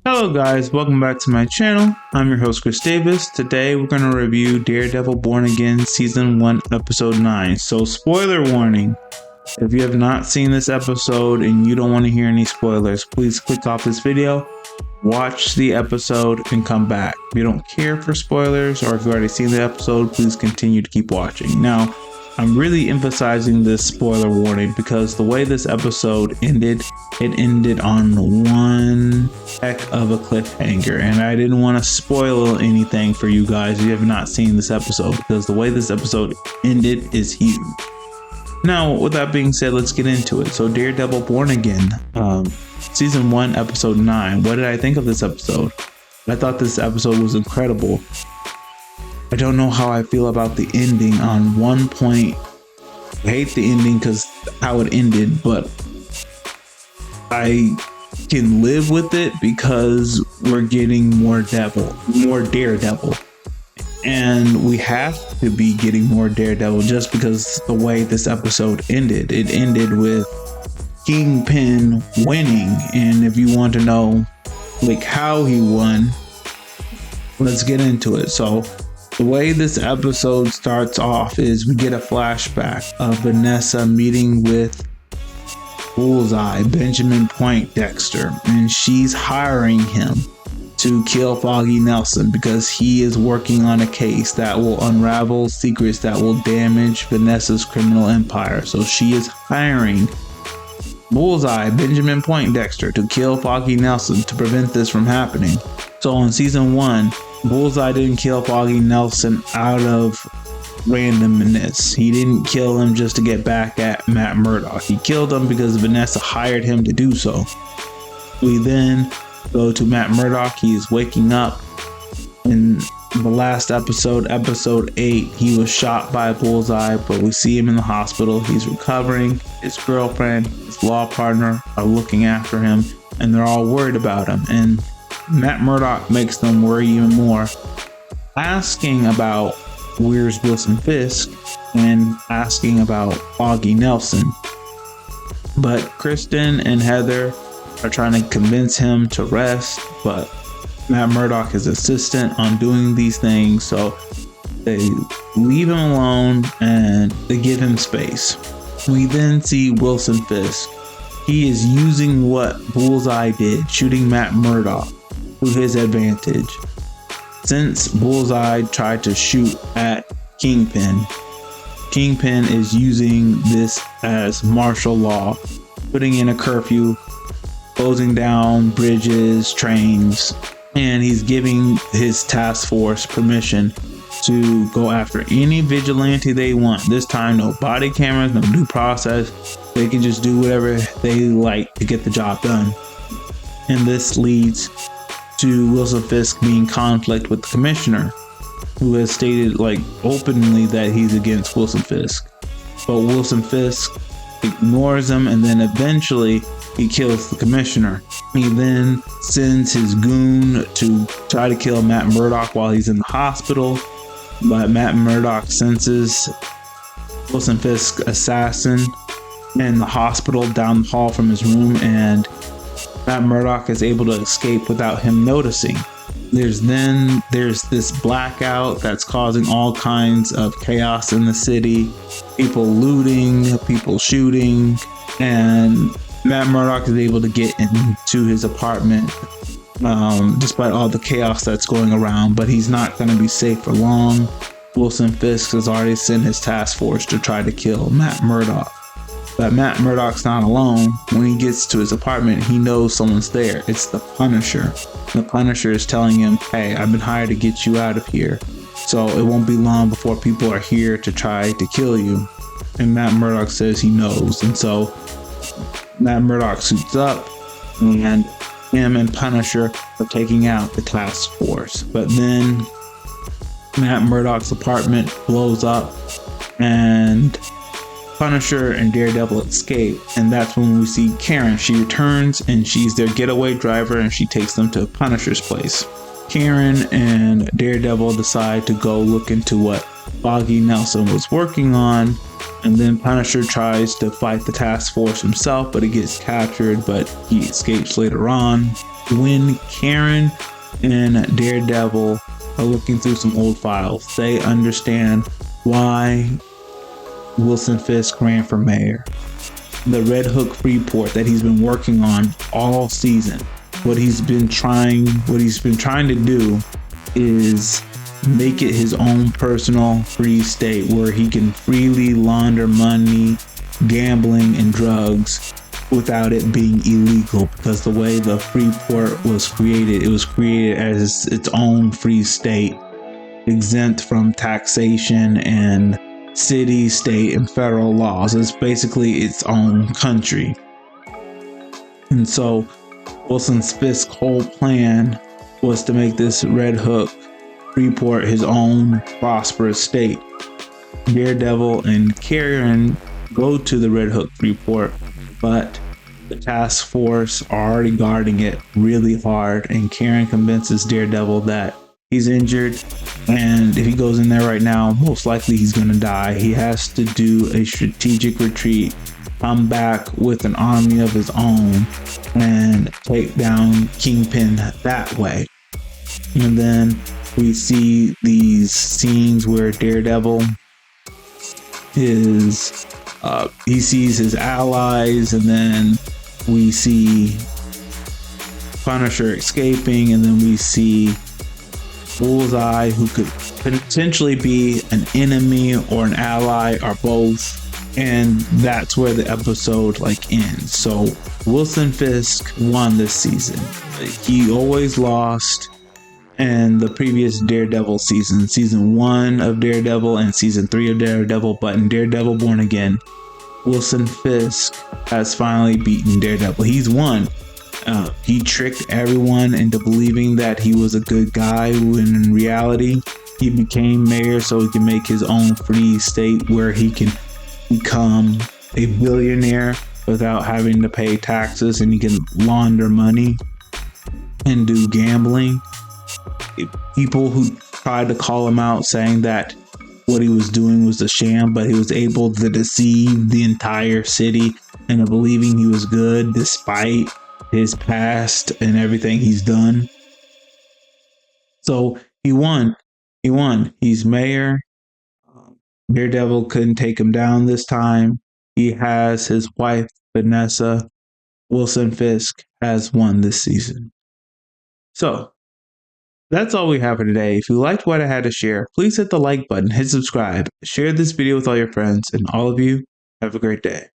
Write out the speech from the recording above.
Hello guys, welcome back to my channel. I'm your host Chris Davis. Today we're going to review Daredevil Born Again Season 1 Episode 9. So spoiler warning, if you have not seen this episode and you don't want to hear any spoilers, please click off this video, watch the episode and come back. If you don't care for spoilers or if you've already seen the episode, please continue to keep watching. Now, I'm really emphasizing this spoiler warning because the way this episode ended, it ended on one heck of a cliffhanger, and I didn't want to spoil anything for you guys if you have not seen this episode, because the way this episode ended is huge. Now, with that being said, let's get into it. So Daredevil Born Again, Season 1, Episode 9. What did I think of this episode? I thought this episode was incredible. I don't know how I feel about the ending. On one point, I hate the ending because how it ended, but I can live with it because we're getting more Daredevil. And we have to be getting more Daredevil just because the way this episode ended. It ended with Kingpin winning. And if you want to know like how he won, let's get into it. So the way this episode starts off is we get a flashback of Vanessa meeting with Bullseye, Benjamin Poindexter, and she's hiring him to kill Foggy Nelson because he is working on a case that will unravel secrets that will damage Vanessa's criminal empire. So she is hiring Bullseye, Benjamin Poindexter, to kill Foggy Nelson to prevent this from happening. So in Season 1, Bullseye didn't kill Foggy Nelson out of randomness. He didn't kill him just to get back at Matt Murdock. He killed him because Vanessa hired him to do so. We then go to Matt Murdock. He is waking up. In the last episode, episode 8, he was shot by Bullseye, but we see him in the hospital. He's recovering. His girlfriend, his law partner are looking after him, and they're all worried about him. And Matt Murdock makes them worry even more, asking about where's Wilson Fisk and asking about Foggy Nelson. But Kristen and Heather are trying to convince him to rest, but Matt Murdock is insistent on doing these things, so they leave him alone and they give him space. We then see Wilson Fisk. He is using what Bullseye did, shooting Matt Murdock, to his advantage. Since Bullseye tried to shoot at Kingpin, Kingpin is using this as martial law, putting in a curfew, closing down bridges, trains, and he's giving his task force permission to go after any vigilante they want. This time, no body cameras, no due process. They can just do whatever they like to get the job done. And this leads to Wilson Fisk being in conflict with the commissioner, who has stated like openly that he's against Wilson Fisk. But Wilson Fisk ignores him, and then eventually he kills the commissioner. He then sends his goon to try to kill Matt Murdock while he's in the hospital, but Matt Murdock senses Wilson Fisk's assassin in the hospital down the hall from his room, and Matt Murdock is able to escape without him noticing. There's this blackout that's causing all kinds of chaos in the city. People looting, people shooting, and Matt Murdock is able to get into his apartment despite all the chaos that's going around, but he's not going to be safe for long. Wilson Fisk has already sent his task force to try to kill Matt Murdock. But Matt Murdock's not alone. When he gets to his apartment, he knows someone's there. It's the Punisher. The Punisher is telling him, hey, I've been hired to get you out of here. So it won't be long before people are here to try to kill you. And Matt Murdock says he knows. And so Matt Murdock suits up, and him and Punisher are taking out the task force. But then Matt Murdock's apartment blows up, and Punisher and Daredevil escape, and that's when we see Karen. She returns and she's their getaway driver, and she takes them to Punisher's place. Karen and Daredevil decide to go look into what Foggy Nelson was working on, and then Punisher tries to fight the task force himself, but he gets captured, but he escapes later on. when Karen and Daredevil are looking through some old files, they understand why Wilson Fisk ran for mayor. The Red Hook Freeport that he's been working on all season. What he's been trying to do is make it his own personal free state where he can freely launder money, gambling, and drugs without it being illegal, because the way the Freeport was created, it was created as its own free state, exempt from taxation and city, state, and federal laws. It's basically its own country. And so Wilson Fisk's whole plan was to make this Red Hook Freeport his own prosperous state. Daredevil and Karen go to the Red Hook Freeport, but the task force are already guarding it really hard, and Karen convinces Daredevil that he's injured, and if he goes in there right now, most likely he's going to die. He has to do a strategic retreat, come back with an army of his own, and take down Kingpin that way. And then we see these scenes where Daredevil he sees his allies, and then we see Punisher escaping, and then we see Bullseye, who could potentially be an enemy or an ally or both, and that's where the episode ends. So Wilson Fisk won this season. He always lost in the previous Daredevil season 1 of Daredevil and season 3 of Daredevil, but in Daredevil Born Again, Wilson Fisk has finally beaten Daredevil. He's won. He tricked everyone into billionaire that he was a good guy, when in reality he became mayor so he can make his own free state where he can become a billionaire without having to pay taxes, and he can launder money and do gambling. People who tried to call him out saying that what he was doing was a sham, but he was able to deceive the entire city into believing he was good despite his past and everything he's done. So he won. He's mayor. Daredevil couldn't take him down this time. He has his wife, Vanessa. Wilson Fisk has won this season. So that's all we have for today. If you liked what I had to share, please hit the like button, hit subscribe, share this video with all your friends, and all of you have a great day.